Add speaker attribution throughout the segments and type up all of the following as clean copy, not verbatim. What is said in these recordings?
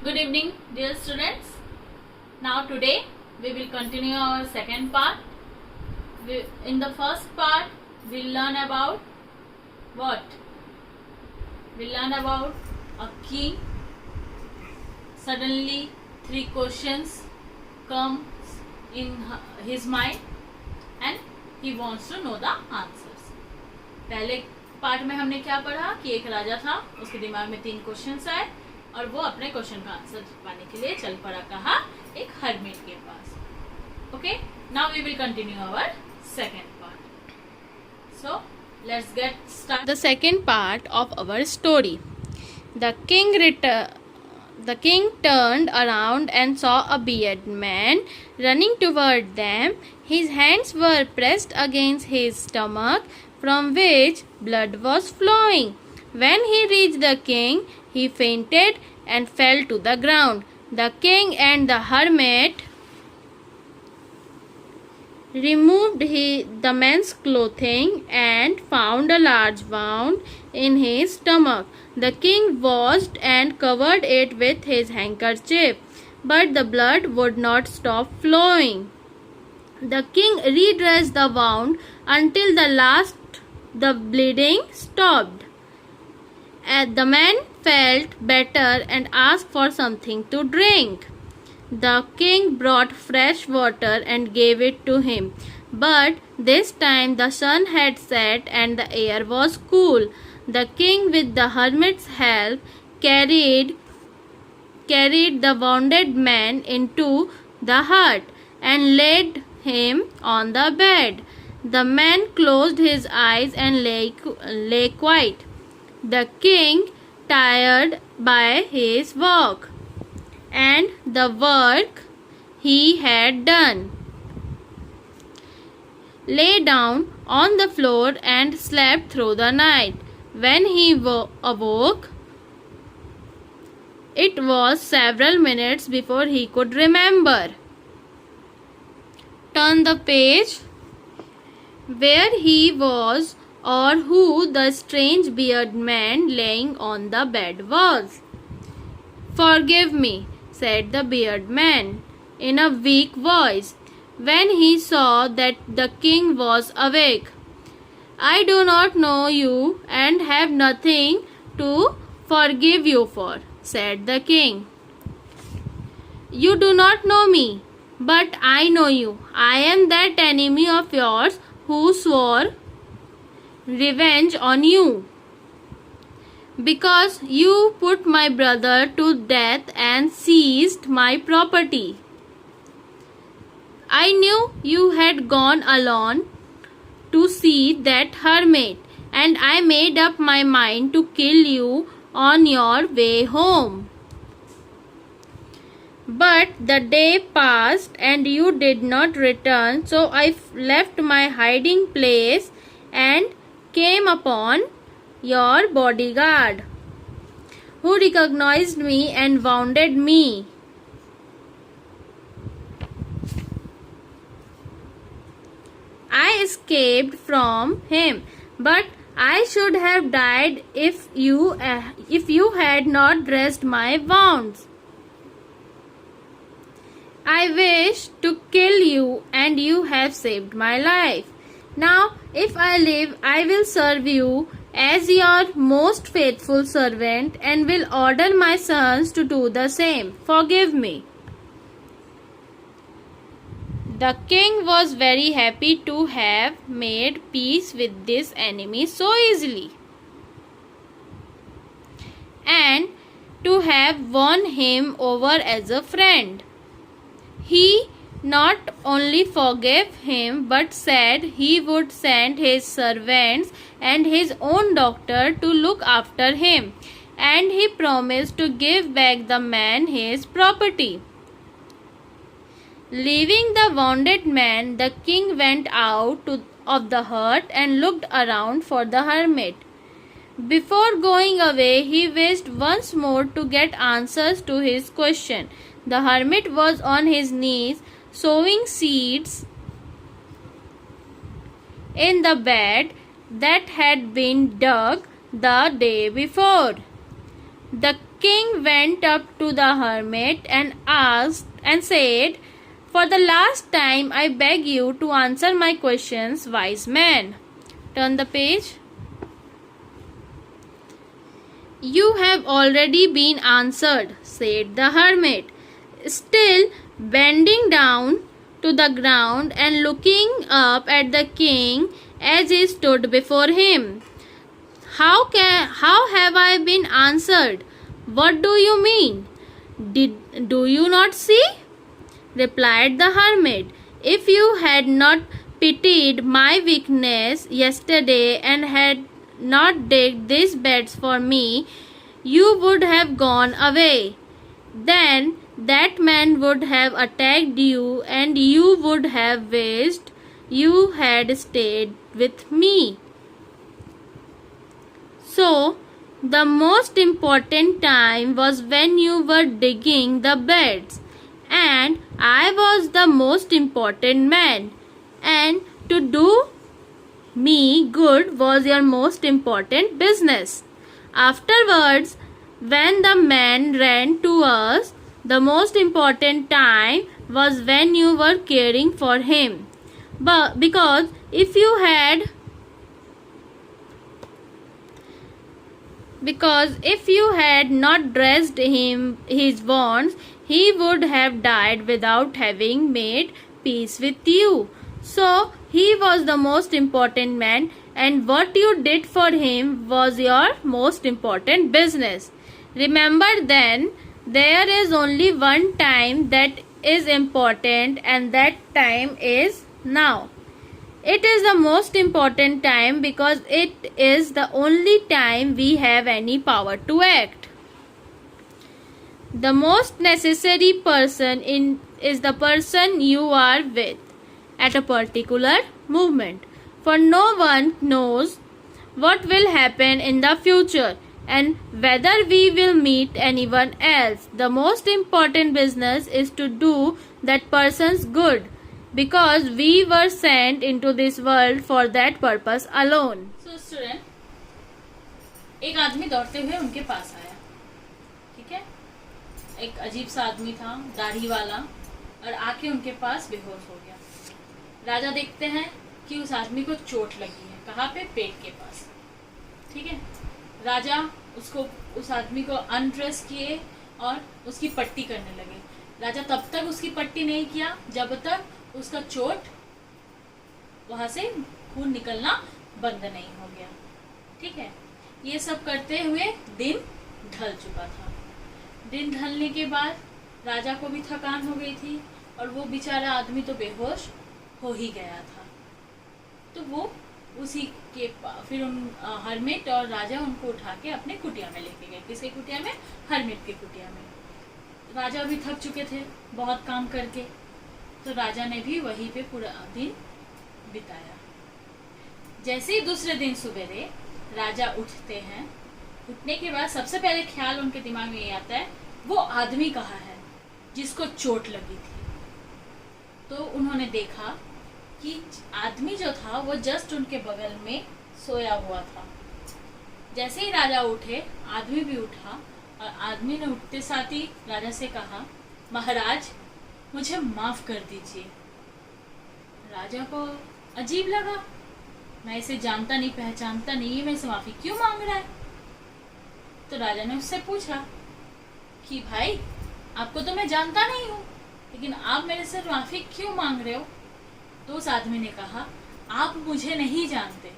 Speaker 1: Good evening, dear students. Now today we will continue our second part. In the first part we'll learn about what? We'll learn about a king. Suddenly 3 questions come in his mind and he wants to know the answers. पहले part में हमने क्या पढ़ा कि एक राजा था, उसके दिमाग में 3 क्वेश्चंस आए और वो अपने क्वेश्चन का आंसर पाने के लिए चल पड़ा कहा एक हर्मिट के पास. Okay, now we will continue our second part. So let's get start
Speaker 2: The second part of our story. The king turned around and saw a bearded man running toward them. His hands were pressed against his stomach, from which blood was flowing. When he reached the king, he fainted and fell to the ground. The king and the hermit removed the man's clothing and found a large wound in his stomach. The king washed and covered it with his handkerchief, but the blood would not stop flowing. The king redressed the wound until the bleeding stopped. The man felt better and asked for something to drink. The king brought fresh water and gave it to him. But this time the sun had set and the air was cool. The king, with the hermit's help, carried the wounded man into the hut and laid him on the bed. The man closed his eyes and lay quiet. The king, tired by his walk and the work he had done, lay down on the floor and slept through the night. When he awoke, it was several minutes before he could remember. Turn the page. Where he was or who the strange bearded man laying on the bed was. "Forgive me," said the bearded man in a weak voice, when he saw that the king was awake. "I do not know you and have nothing to forgive you for," said the king. "You do not know me, but I know you. I am that enemy of yours who swore revenge on you, because you put my brother to death and seized my property. I knew you had gone alone to see that hermit, and I made up my mind to kill you on your way home. But the day passed and you did not return, so I left my hiding place and came upon your bodyguard, who recognized me and wounded me. I escaped from him, but I should have died if you had not dressed my wounds. I wished to kill you, and you have saved my life. Now, if I live, I will serve you as your most faithful servant and will order my sons to do the same. Forgive me." The king was very happy to have made peace with this enemy so easily, and to have won him over as a friend. He not only forgave him, but said he would send his servants and his own doctor to look after him, and he promised to give back the man his property. Leaving the wounded man, the king went out of the hut and looked around for the hermit. Before going away, he wished once more to get answers to his question. The hermit was on his knees, sowing seeds in the bed that had been dug the day before. The king went up to the hermit and asked and said, "For the last time, I beg you to answer my questions, wise man." Turn the page. "You have already been answered," said the hermit, still bending down to the ground and looking up at the king as he stood before him. How have I been answered? What do you mean? Do you not see?" replied the hermit. "If you had not pitied my weakness yesterday and had not digged these beds for me, you would have gone away. Then that man would have attacked you, and you would have wished you had stayed with me. So, the most important time was when you were digging the beds, and I was the most important man, and to do me good was your most important business. Afterwards, when the man ran to us, the most important time was when you were caring for him. But because if you had not dressed him his wounds, he would have died without having made peace with you. So he was the most important man, and what you did for him was your most important business. Remember then, there is only one time that is important, and that time is now. It is the most important time because it is the only time we have any power to act. The most necessary person is the person you are with at a particular moment, for no one knows what will happen in the future and whether we will meet anyone else. The most important business is to do that person's good, because we were sent into this world for that purpose alone.
Speaker 1: So student, एक आदमी दौड़ते हुए उनके पास आया, ठीक है। एक अजीब सा आदमी था, दाढ़ी वाला, और आके उनके पास बेहोश हो गया। राजा देखते हैं कि उस आदमी को चोट लगी है, कहाँ पे? पेट के पास, ठीक है। राजा उस आदमी को अनड्रेस किए और उसकी पट्टी करने लगे। राजा तब तक उसकी पट्टी नहीं किया जब तक उसका चोट वहां से खून निकलना बंद नहीं हो गया, ठीक है। ये सब करते हुए दिन ढल चुका था। दिन ढलने के बाद राजा को भी थकान हो गई थी और वो बेचारा आदमी तो बेहोश हो ही गया था। तो वो उसी के फिर हरमिट और राजा उनको उठा के अपने कुटिया में लेके गए। किसके कुटिया में? हरमिट के कुटिया में। राजा भी थक चुके थे बहुत काम करके, तो राजा ने भी वहीं पे पूरा दिन बिताया। जैसे ही दूसरे दिन सवेरे राजा उठते हैं, उठने के बाद सबसे पहले ख्याल उनके दिमाग में ये आता है, वो आदमी कहाँ है जिसको चोट लगी थी। तो उन्होंने देखा कि आदमी जो था वो जस्ट उनके बगल में सोया हुआ था। जैसे ही राजा उठे, आदमी भी उठा और आदमी ने उठते साथ ही राजा से कहा, महाराज मुझे माफ कर दीजिए। राजा को अजीब लगा, मैं इसे जानता नहीं पहचानता नहीं, ये मेरे से माफी क्यों मांग रहा है। तो राजा ने उससे पूछा कि भाई आपको तो मैं जानता नहीं हूँ, लेकिन आप मेरे से माफी क्यों मांग रहे हो। तो उस आदमी ने कहा, आप मुझे नहीं जानते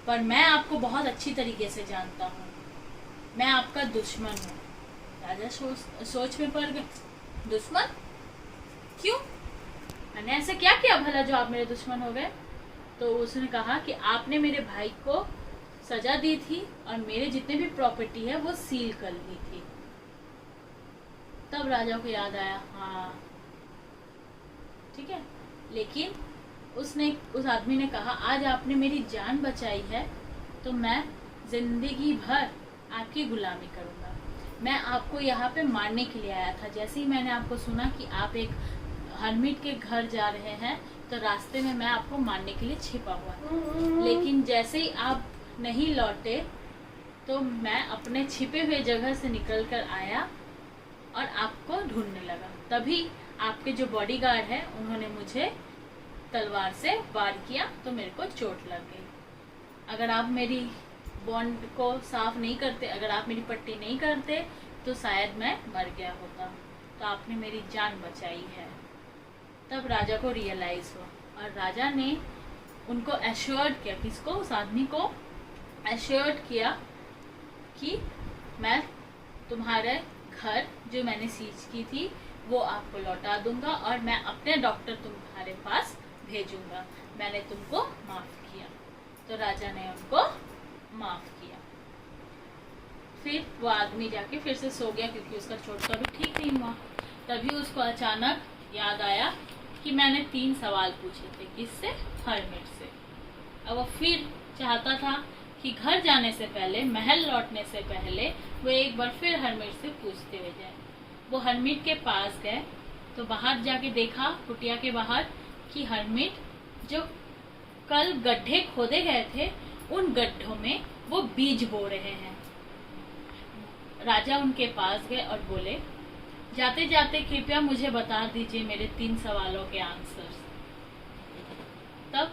Speaker 1: पर मैं आपको बहुत अच्छी तरीके से जानता हूँ, मैं आपका दुश्मन हूँ। राजा सोच में पड़ गए, दुश्मन? क्यों? मैंने ऐसा क्या किया भला जो आप मेरे दुश्मन हो गए? तो उसने कहा कि आपने मेरे भाई को सजा दी थी और मेरे जितने भी प्रॉपर्टी है वो सील कर ली थी। तब राजा को याद आया, हाँ ठीक है, लेकिन उस आदमी ने कहा, आज आपने मेरी जान बचाई है तो मैं जिंदगी भर आपकी गुलामी करूंगा। मैं आपको यहाँ पे मारने के लिए आया था। जैसे ही मैंने आपको सुना कि आप एक हरमिट के घर जा रहे हैं तो रास्ते में मैं आपको मारने के लिए छिपा हुआ था, लेकिन जैसे ही आप नहीं लौटे तो मैं अपने छिपे हुए जगह से निकल कर आया और आपको ढूंढने लगा। तभी आपके जो बॉडीगार्ड है उन्होंने मुझे तलवार से वार किया तो मेरे को चोट लग गई। अगर आप मेरी बॉन्ड को साफ नहीं करते, अगर आप मेरी पट्टी नहीं करते तो शायद मैं मर गया होता। तो आपने मेरी जान बचाई है। तब राजा को रियलाइज हुआ और राजा ने उनको एश्योर्ड किया, किसको, उस आदमी को एश्योर्ड किया कि मैं तुम्हारे घर जो मैंने सीज की थी वो आपको लौटा दूंगा और मैं अपने डॉक्टर तुम्हारे पास भेजूंगा। मैंने तुमको माफ किया। तो राजा ने उनको माफ किया। फिर वो आदमी जाके फिर से सो गया क्योंकि उसका चोट तो अभी ठीक नहीं हुआ। तभी उसको अचानक याद आया कि मैंने 3 सवाल पूछे थे, किससे, हर्मिट से। अब वो फिर चाहता था कि घर जाने से पहले, महल लौटने से पहले वो एक बार फिर हर्मिट से पूछते हुए जाए। वो हर्मिट के पास गए तो बाहर जाके देखा, कुटिया के बाहर, कि हर्मिट जो कल गड्ढे खोदे गए थे उन गड्ढों में वो बीज बो रहे हैं। राजा उनके पास गए और बोले, जाते जाते कृपया मुझे बता दीजिए मेरे 3 सवालों के आंसर्स। तब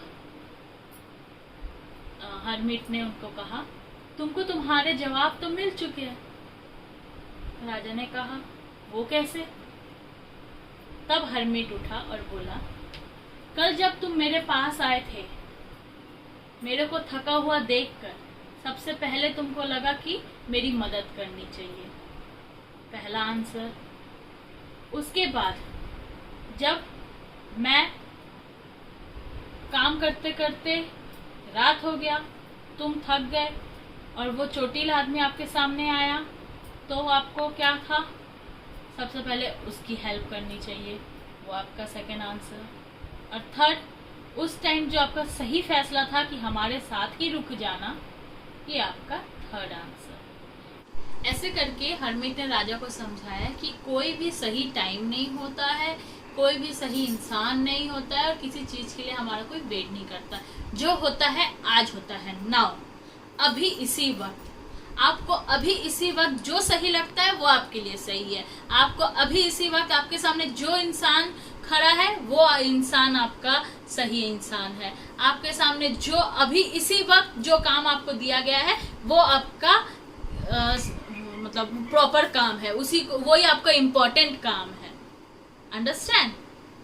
Speaker 1: हर्मिट ने उनको कहा, तुमको तुम्हारे जवाब तो मिल चुके हैं। राजा ने कहा, वो कैसे? तब हर्मिट उठा और बोला, कल जब तुम मेरे पास आए थे, मेरे को थका हुआ देखकर सबसे पहले तुमको लगा कि मेरी मदद करनी चाहिए, पहला आंसर। उसके बाद जब मैं काम करते करते रात हो गया, तुम थक गए और वो चोटिल आदमी आपके सामने आया, तो आपको क्या था, सबसे पहले उसकी हेल्प करनी चाहिए, वो आपका सेकंड आंसर। और थर्ड, उस टाइम जो आपका सही फैसला था कि हमारे साथ ही रुक जाना, ये आपका थर्ड आंसर। ऐसे करके हर्मिट ने राजा को समझाया कि कोई भी सही टाइम नहीं होता है, कोई भी सही इंसान नहीं होता है और किसी चीज के लिए हमारा कोई वेट नहीं करता। जो होता है आज होता है, नाउ, अभी इसी वक्त। आपको अभी इसी वक्त जो सही लगता है वो आपके लिए सही है। आपको अभी इसी वक्त आपके सामने जो इंसान खड़ा है वो इंसान आपका सही इंसान है। आपके सामने जो अभी इसी वक्त जो काम आपको दिया गया है वो आपका मतलब प्रॉपर काम है, उसी को, वही आपका इम्पोर्टेंट काम है। अंडरस्टैंड?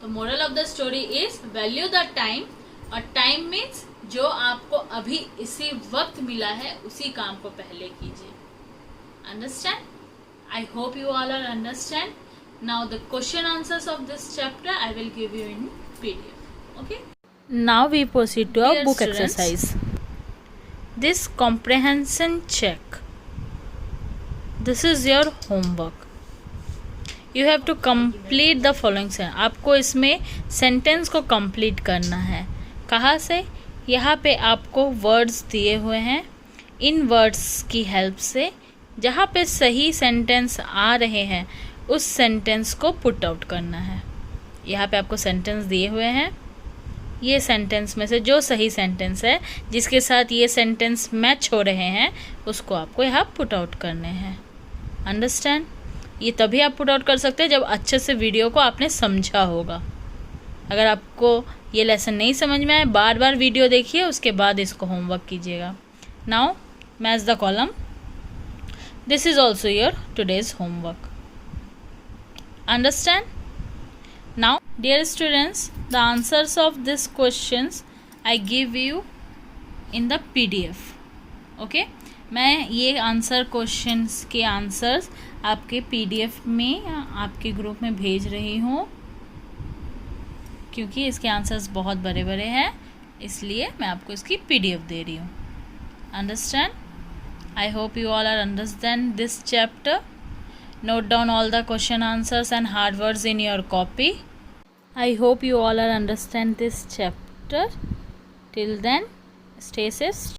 Speaker 1: तो moral of the story is value the time, और टाइम मीन्स जो आपको अभी इसी वक्त मिला है उसी काम को पहले कीजिए। Understand? I hope you all are understand. Now the question answers of this chapter I will give you in PDF. Okay.
Speaker 2: Now we proceed to our
Speaker 1: Dear
Speaker 2: book
Speaker 1: students,
Speaker 2: exercise. This comprehension check. This is your homework. You have to complete the following sentence. आपको इसमें sentence को complete करना है. कहाँ से? यहाँ पे आपको वर्ड्स दिए हुए हैं. इन वर्ड्स की हेल्प से जहाँ पे सही सेंटेंस आ रहे हैं उस सेंटेंस को पुट आउट करना है. यहाँ पे आपको सेंटेंस दिए हुए हैं. ये सेंटेंस में से जो सही सेंटेंस है जिसके साथ ये सेंटेंस मैच हो रहे हैं उसको आपको यहाँ पुट आउट करने हैं. अंडरस्टैंड? ये तभी आप पुट आउट कर सकते हैं जब अच्छे से वीडियो को आपने समझा होगा. अगर आपको ये लेसन नहीं समझ में आए, बार बार वीडियो देखिए, उसके बाद इसको होमवर्क कीजिएगा. Now match the column. This is also your today's homework. Understand? Now, dear students, the answers of these questions I give you in the PDF. Okay? मैं ये आंसर क्वेश्चंस के आंसर्स आपके PDF में आपके group में भेज रही हूँ, क्योंकि इसके आंसर्स बहुत बड़े बड़े हैं, इसलिए मैं आपको इसकी PDF दे रही हूँ. Understand? I hope you all are understand this chapter. Note down all the question answers and hard words in your copy. I hope you all are understand this chapter. Till then, stay safe.